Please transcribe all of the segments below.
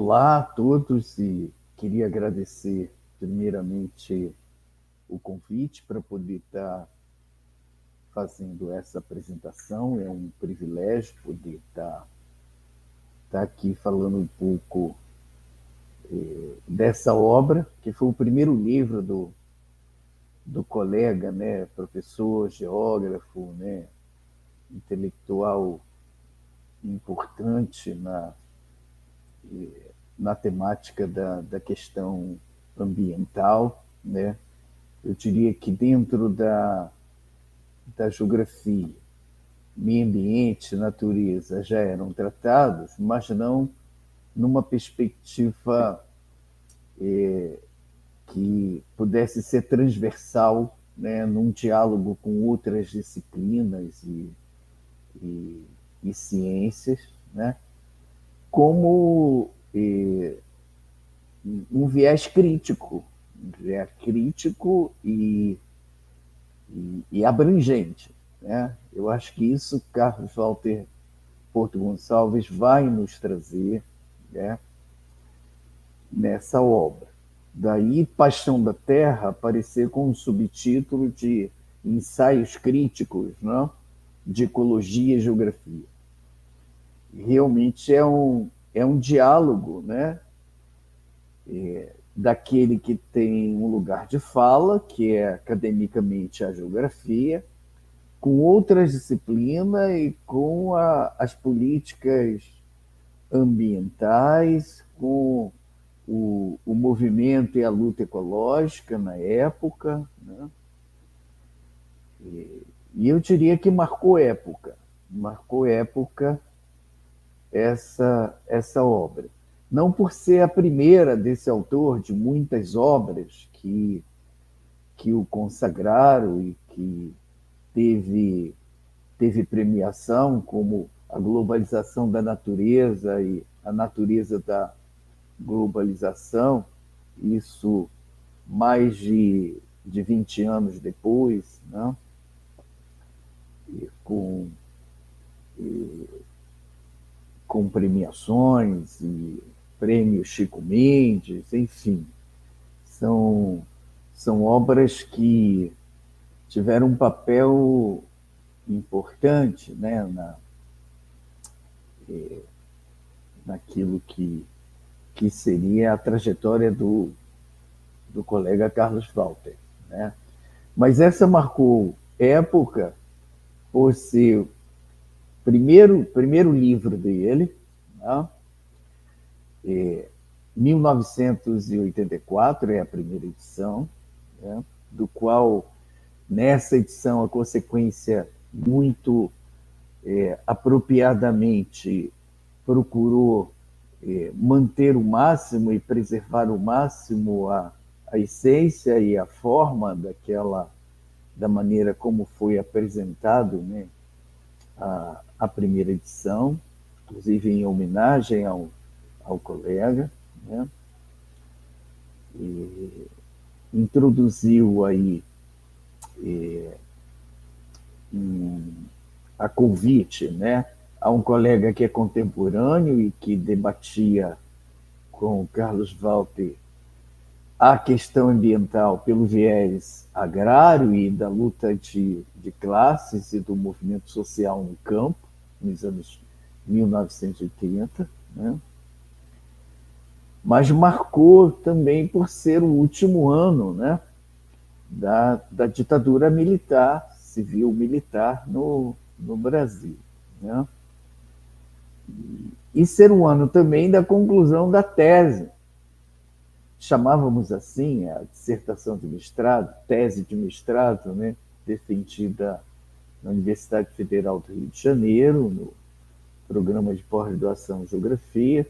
Olá a todos e queria agradecer primeiramente o convite para poder estar fazendo essa apresentação. É um privilégio poder estar aqui falando um pouco dessa obra, que foi o primeiro livro do colega, né, professor, geógrafo, né, intelectual importante na temática da questão ambiental, né? Eu diria que dentro da geografia, meio ambiente, natureza já eram tratados, mas não numa perspectiva que pudesse ser transversal, né, num diálogo com outras disciplinas e ciências, né, como um viés crítico e abrangente. Né? Eu acho que isso Carlos Walter Porto Gonçalves vai nos trazer, né, nessa obra. Daí, Paixão da Terra aparecer com um subtítulo de Ensaios Críticos, não? De Ecologia e Geografia. Realmente é um diálogo, né, daquele que tem um lugar de fala, que é academicamente a geografia, com outras disciplinas e com as políticas ambientais, com o movimento e a luta ecológica na época. Né? E eu diria que marcou época essa obra. Não por ser a primeira desse autor, de muitas obras que o consagraram e que teve premiação, como a globalização da natureza e a natureza da globalização, isso mais de 20 anos depois, né? E com premiações e prêmio Chico Mendes, enfim, são, são obras que tiveram um papel importante, né, naquilo que seria a trajetória do colega Carlos Walter. Né? Mas essa marcou época por ser o primeiro livro dele, né? 1984 é a primeira edição, né? Do qual, nessa edição, a consequência muito apropriadamente procurou manter o máximo e preservar o máximo a essência e a forma da maneira como foi apresentado, né, a primeira edição, inclusive em homenagem ao colega, né, e introduziu aí a convite, né, a um colega que é contemporâneo e que debatia com o Carlos Walter a questão ambiental pelo viés agrário e da luta de classes e do movimento social no campo, nos anos 1980, né? Mas marcou também por ser o último ano, né, da ditadura militar, civil-militar no Brasil. Né? E ser um ano também da conclusão da tese. Chamávamos assim a dissertação de mestrado, tese de mestrado, né, defendida na Universidade Federal do Rio de Janeiro, no programa de pós-graduação em Geografia,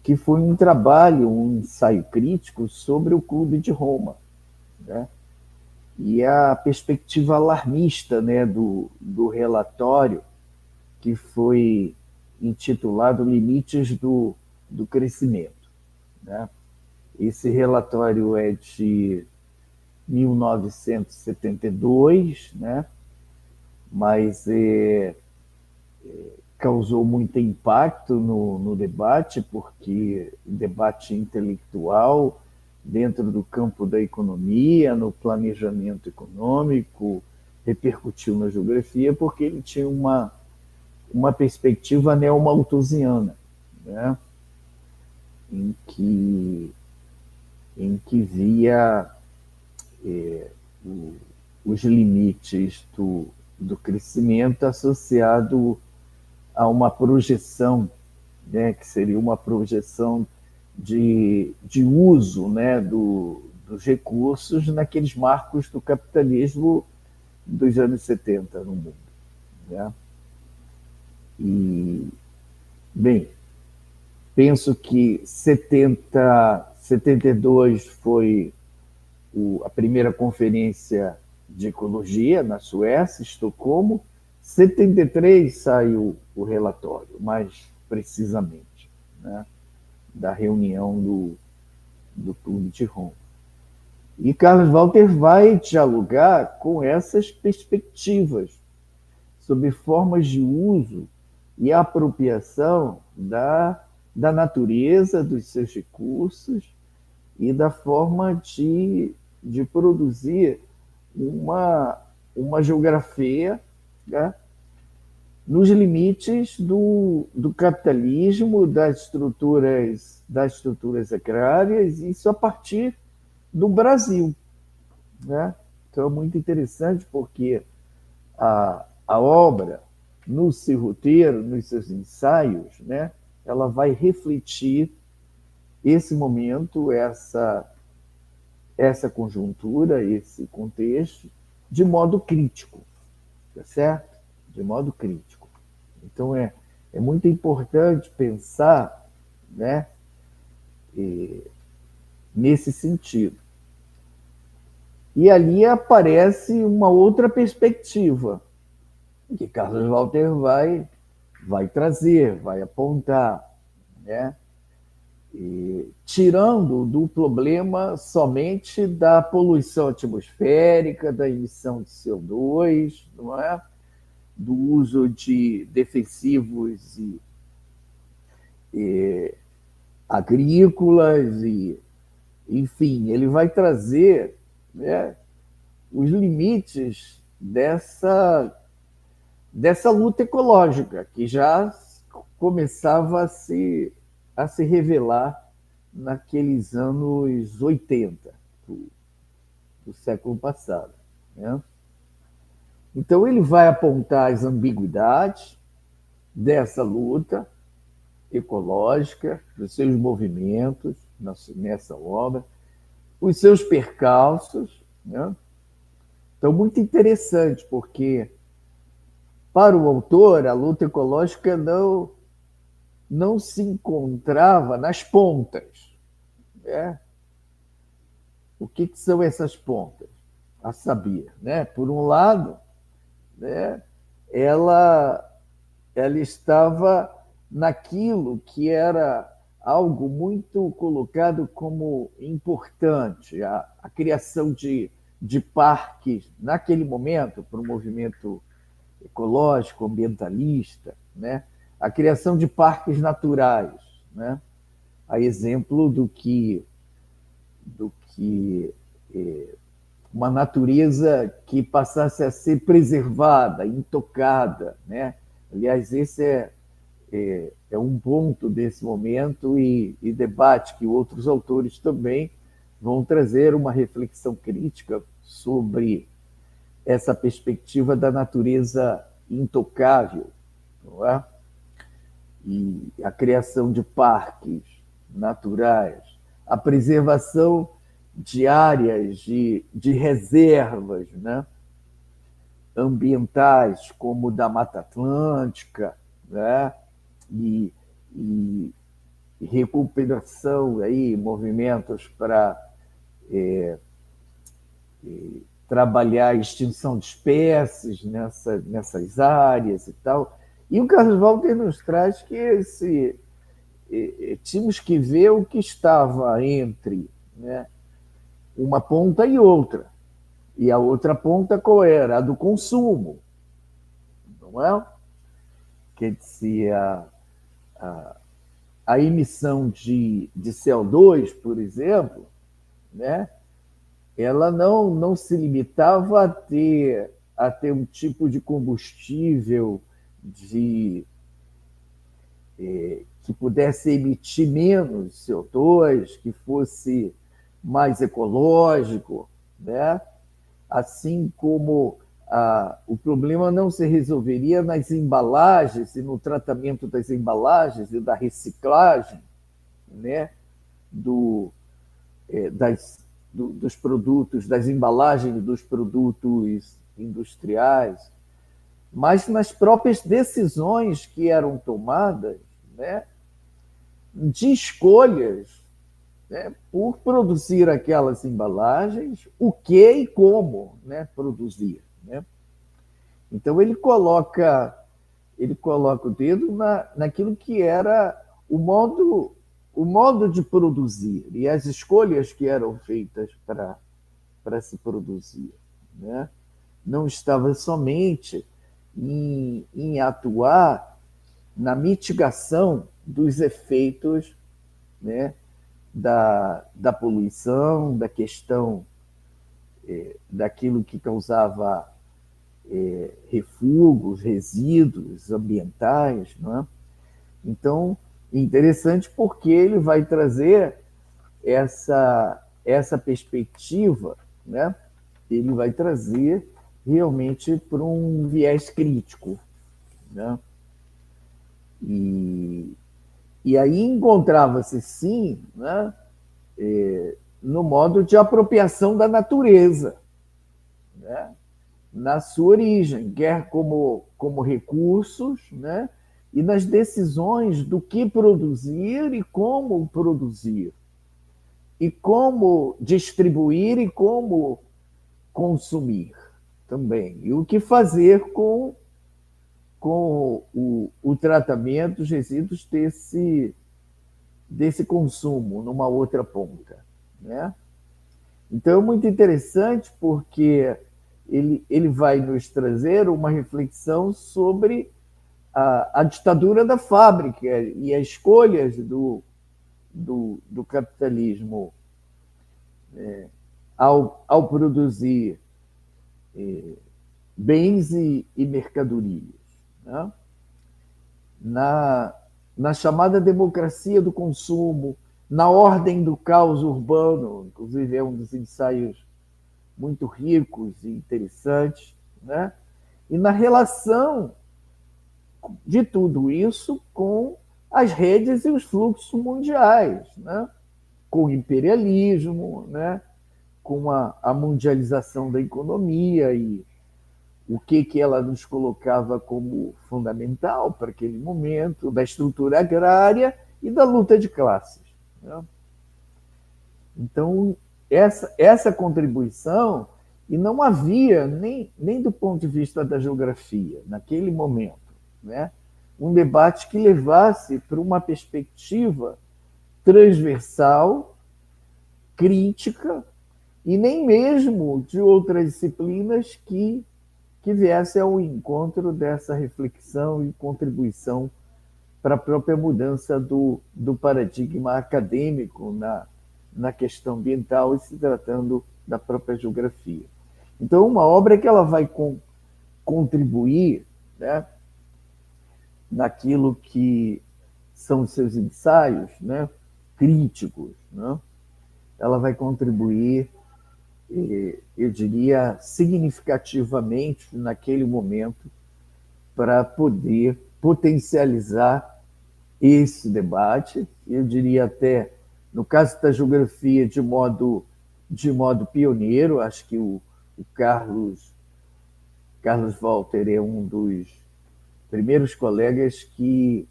que foi um trabalho, um ensaio crítico sobre o Clube de Roma, né? E a perspectiva alarmista, né, do relatório, que foi intitulado Limites do Crescimento. Né? Esse relatório é de 1972, né? Mas causou muito impacto no debate, porque debate intelectual dentro do campo da economia, no planejamento econômico, repercutiu na geografia, porque ele tinha uma perspectiva neomalthusiana, né? em, que, em que via os limites do crescimento associado a uma projeção, né, que seria uma projeção de uso, né, dos recursos naqueles marcos do capitalismo dos anos 70 no mundo. Né? E, bem, penso que 72 foi a primeira conferência de ecologia na Suécia, Estocolmo. 73 saiu o relatório, mais precisamente, né, da reunião do Clube de Roma. E Carlos Walter vai dialogar com essas perspectivas sobre formas de uso e apropriação da natureza, dos seus recursos e da forma de produzir uma geografia, né, nos limites do capitalismo, das estruturas agrárias, isso a partir do Brasil. Né? Então é muito interessante porque a obra, no seu roteiro, nos seus ensaios, né, ela vai refletir esse momento, essa conjuntura, esse contexto, de modo crítico, tá certo? De modo crítico. Então é muito importante pensar, né, nesse sentido. E ali aparece uma outra perspectiva, que Carlos Walter vai trazer, vai apontar, né? E, tirando do problema somente da poluição atmosférica, da emissão de CO2, não é? Do uso de defensivos e agrícolas, e, enfim, ele vai trazer, né, os limites dessa luta ecológica, que já começava a se revelar naqueles anos 80 do século passado. Né? Então, ele vai apontar as ambiguidades dessa luta ecológica, dos seus movimentos nessa obra, os seus percalços. Né? Então, muito interessante, porque para o autor, a luta ecológica não se encontrava nas pontas. Né? O que são essas pontas? A saber, né? Por um lado, né, ela estava naquilo que era algo muito colocado como importante, a criação de parques, naquele momento, para o movimento ecológico, ambientalista, né? A criação de parques naturais, né? A exemplo do que uma natureza que passasse a ser preservada, intocada, né? Aliás, esse é um ponto desse momento e debate que outros autores também vão trazer uma reflexão crítica sobre essa perspectiva da natureza intocável, não é? E a criação de parques naturais, a preservação de áreas de reservas, né, ambientais, como da Mata Atlântica, né, e recuperação, aí, movimentos para trabalhar a extinção de espécies nessas áreas e tal. E o Carlos Walter nos traz que tínhamos que ver o que estava entre, né, uma ponta e outra. E a outra ponta qual era? A do consumo, não é? quer dizer, a, a emissão de CO2, por exemplo, né, ela não se limitava a ter um tipo de combustível que pudesse emitir menos CO2, que fosse mais ecológico, né? Assim como o problema não se resolveria nas embalagens e no tratamento das embalagens e da reciclagem, né? do, dos produtos, das embalagens dos produtos industriais, mas nas próprias decisões que eram tomadas, né, de escolhas, né, por produzir aquelas embalagens, o que e como, né, produzir. Né? Então ele coloca o dedo naquilo que era o modo de produzir e as escolhas que eram feitas para se produzir. Né? Não estava somente em atuar na mitigação dos efeitos, né, da poluição, da questão daquilo que causava refugos, resíduos ambientais. Não é? Então, interessante porque ele vai trazer essa perspectiva, né? Ele vai trazer realmente para um viés crítico. Né? E aí encontrava-se, sim, né, no modo de apropriação da natureza, né, na sua origem, quer como recursos, né, e nas decisões do que produzir e como distribuir e como consumir também, e o que fazer com o tratamento dos resíduos desse consumo numa outra ponta. Né? Então é muito interessante porque ele vai nos trazer uma reflexão sobre a ditadura da fábrica e as escolhas do capitalismo ao produzir bens e mercadorias. Né? Na chamada democracia do consumo, na ordem do caos urbano, inclusive é um dos ensaios muito ricos e interessantes, né? E na relação de tudo isso com as redes e os fluxos mundiais, né? Com o imperialismo, né? Com a mundialização da economia e o que ela nos colocava como fundamental para aquele momento, da estrutura agrária e da luta de classes. Né? Então, essa contribuição, e não havia, nem do ponto de vista da geografia, naquele momento, né, um debate que levasse para uma perspectiva transversal, crítica, e nem mesmo de outras disciplinas que viesse ao encontro dessa reflexão e contribuição para a própria mudança do paradigma acadêmico na questão ambiental e se tratando da própria geografia. Então, uma obra que ela vai contribuir, né, naquilo que são seus ensaios, né, críticos, né, ela vai contribuir, eu diria, significativamente naquele momento para poder potencializar esse debate, eu diria até, no caso da geografia, de modo pioneiro. Acho que o Carlos Walter é um dos primeiros colegas que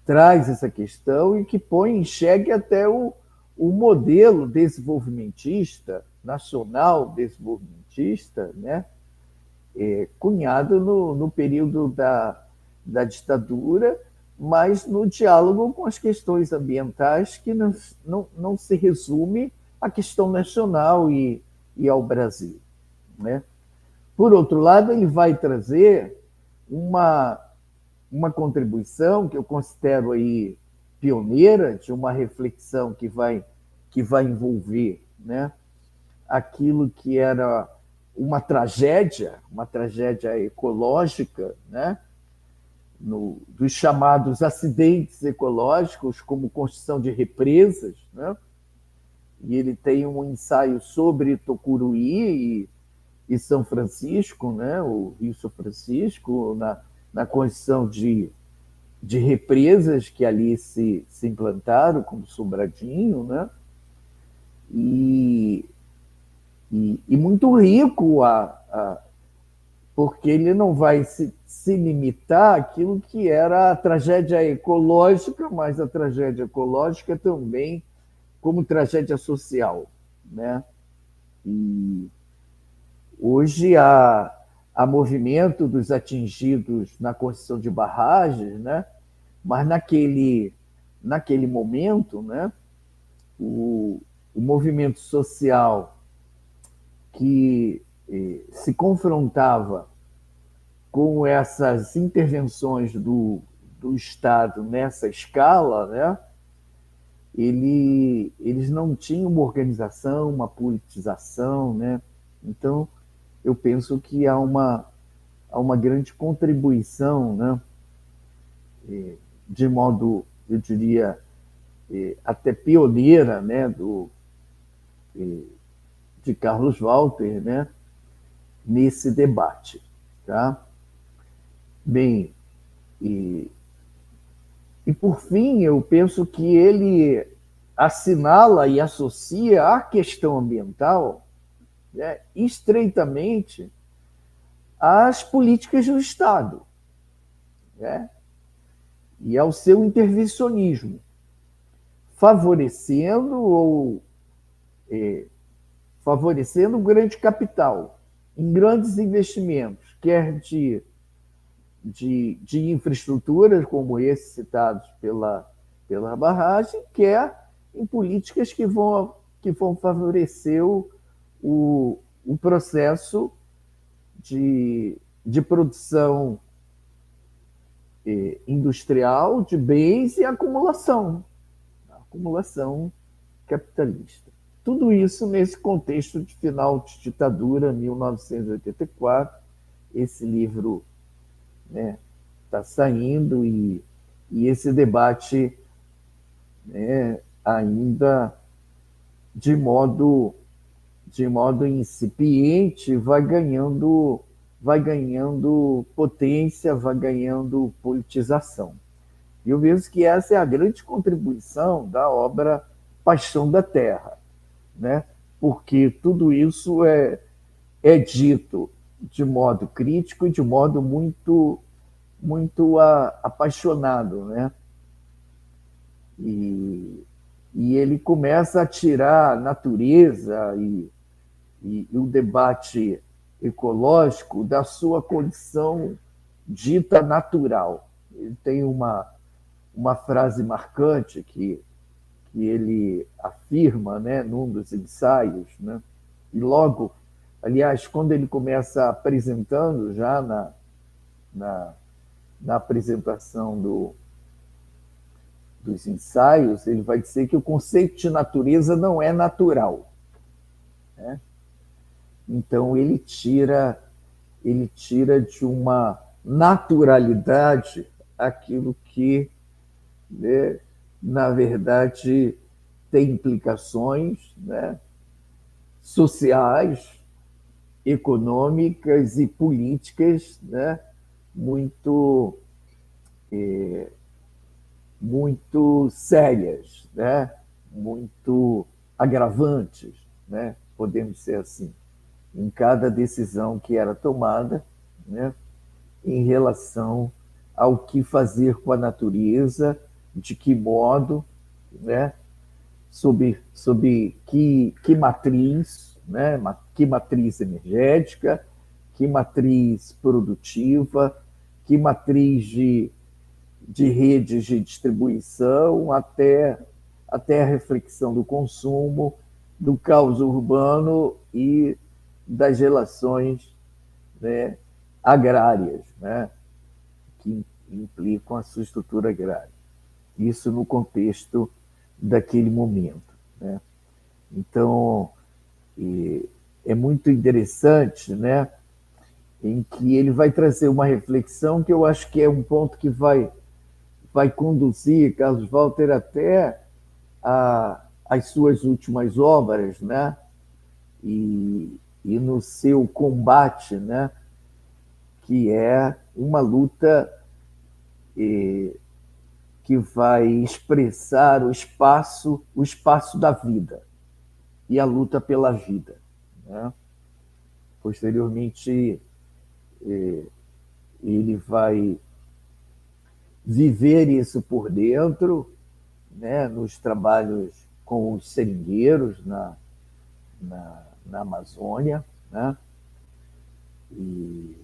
traz essa questão e que põe em xeque até o modelo desenvolvimentista, nacional desenvolvimentista, né? Cunhado no período da ditadura, mas no diálogo com as questões ambientais, que não se resume à questão nacional e ao Brasil. Né? Por outro lado, ele vai trazer uma contribuição que eu considero aí pioneira, de uma reflexão que vai envolver, né, aquilo que era uma tragédia ecológica, né, dos chamados acidentes ecológicos, como construção de represas, né? E ele tem um ensaio sobre Tucuruí e São Francisco, né? O Rio São Francisco, na construção de represas que ali se implantaram, como Sobradinho, né? E, e muito rico porque ele não vai se limitar àquilo que era a tragédia ecológica, mas a tragédia ecológica também como tragédia social, né? E hoje há movimento dos atingidos na construção de barragens, né? Mas naquele momento, né, o movimento social que se confrontava com essas intervenções do Estado nessa escala, né, eles não tinham uma organização, uma politização, né? Então, eu penso que há uma grande contribuição, né, de modo, eu diria, até pioneira, né, de Carlos Walter, né, nesse debate. Tá? Bem, e por fim, eu penso que ele assinala e associa a questão ambiental, né, estreitamente às políticas do Estado, né, e ao seu intervencionismo, favorecendo favorecendo o grande capital em grandes investimentos, quer de infraestruturas como esses citados pela barragem, quer em políticas que vão favorecer o processo de produção industrial de bens e acumulação capitalista. Tudo isso nesse contexto de final de ditadura, 1984. Esse livro, né, está saindo e esse debate, né, ainda de modo incipiente vai ganhando potência, vai ganhando politização. E eu vejo que essa é a grande contribuição da obra Paixão da Terra, né? Porque tudo isso é dito de modo crítico e de modo muito apaixonado, né? E ele começa a tirar a natureza e o debate ecológico da sua condição dita natural. Ele tem uma frase marcante que ele afirma, né, num dos ensaios, né? E logo, aliás, quando ele começa apresentando, já na apresentação dos ensaios, ele vai dizer que o conceito de natureza não é natural, né? Então ele tira de uma naturalidade aquilo que, né, na verdade, tem implicações, né, sociais, econômicas e políticas, né, muito muito sérias, né, muito agravantes, né, podemos ser assim, em cada decisão que era tomada, né, em relação ao que fazer com a natureza, de que modo, né, sob que matriz, né, que matriz energética, que matriz produtiva, que matriz de redes de distribuição, até a reflexão do consumo, do caos urbano e das relações, né, agrárias, né, implicam a sua estrutura agrária. Isso no contexto daquele momento, né? Então, é muito interessante, né, em que ele vai trazer uma reflexão que eu acho que é um ponto que vai conduzir Carlos Walter até as suas últimas obras, né? E no seu combate, né? Que é uma luta que vai expressar o espaço da vida e a luta pela vida, né? Posteriormente, ele vai viver isso por dentro, né? Nos trabalhos com os seringueiros na Amazônia, né? E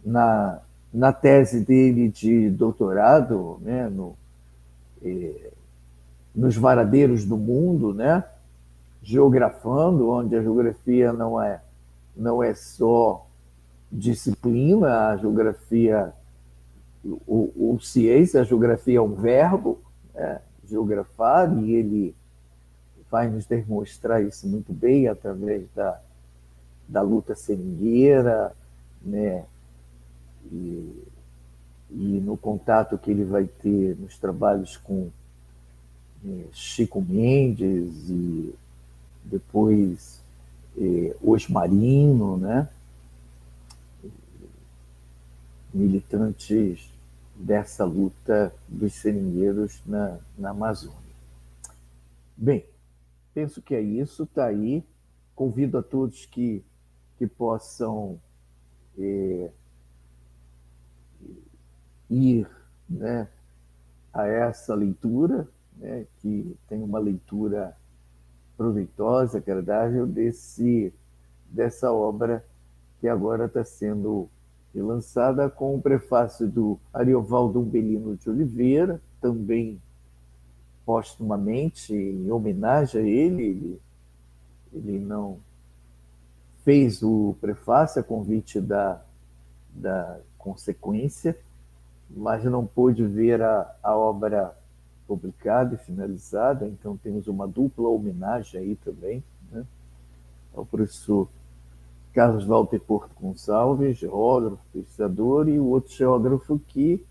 na tese dele de doutorado, né? Nos varadeiros do mundo, né? Geografando, onde a geografia não é só disciplina, a geografia ou ciência, a geografia é um verbo, né? Geografar, e ele vai nos demonstrar isso muito bem através da luta seringueira, né? E, e no contato que ele vai ter nos trabalhos com Chico Mendes e depois Osmarino, né? Militantes dessa luta dos seringueiros na Amazônia. Bem, penso que é isso, está aí. Convido a todos que possam ir, né, a essa leitura, né, que tem uma leitura proveitosa, agradável dessa obra que agora está sendo lançada com o prefácio do Ariovaldo Umbelino de Oliveira, também póstumamente, em homenagem a ele não fez o prefácio a convite da Consequência, mas não pôde ver a obra publicada e finalizada, então temos uma dupla homenagem aí também, né, ao professor Carlos Walter Porto Gonçalves, geógrafo, pesquisador, e o outro geógrafo que,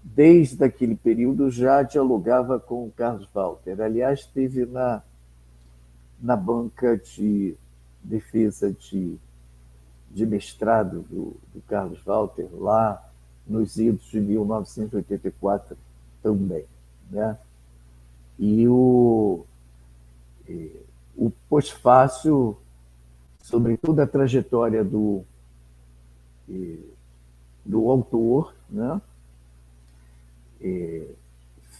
desde aquele período, já dialogava com o Carlos Walter. Aliás, esteve na banca de defesa de mestrado do Carlos Walter, lá nos idos de 1984 também, né? E o pós-fácil sobre toda a trajetória do autor, né?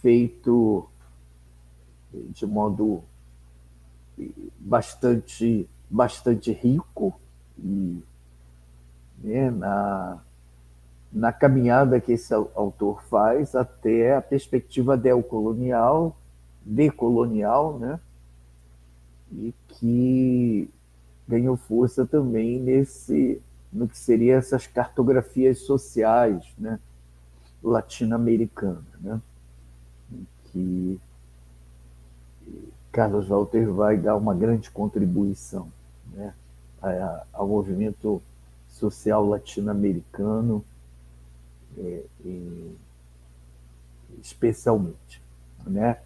Feito de modo bastante rico e, né, na caminhada que esse autor faz até a perspectiva decolonial, né? E que ganhou força também no que seriam essas cartografias sociais, né, latino-americanas, né, que Carlos Walter vai dar uma grande contribuição, né, ao movimento social latino-americano, especialmente, né?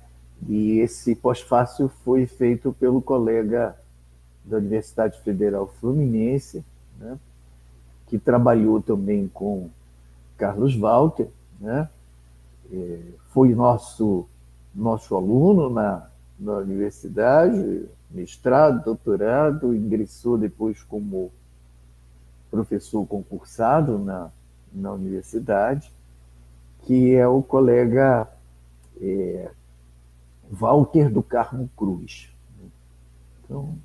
E esse pós-fácil foi feito pelo colega da Universidade Federal Fluminense, né, que trabalhou também com Carlos Walter, né? Foi nosso aluno na universidade, mestrado, doutorado, ingressou depois como professor concursado na universidade, que é o colega Walter do Carmo Cruz. Então,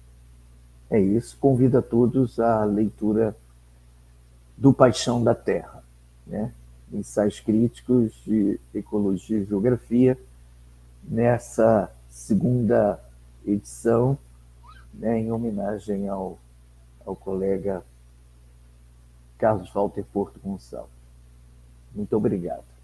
é isso. Convido a todos à leitura do Paixão da Terra, né? Ensaios críticos de ecologia e geografia, nessa segunda edição, né, em homenagem ao colega Carlos Walter Porto Gonçalves. Muito obrigado.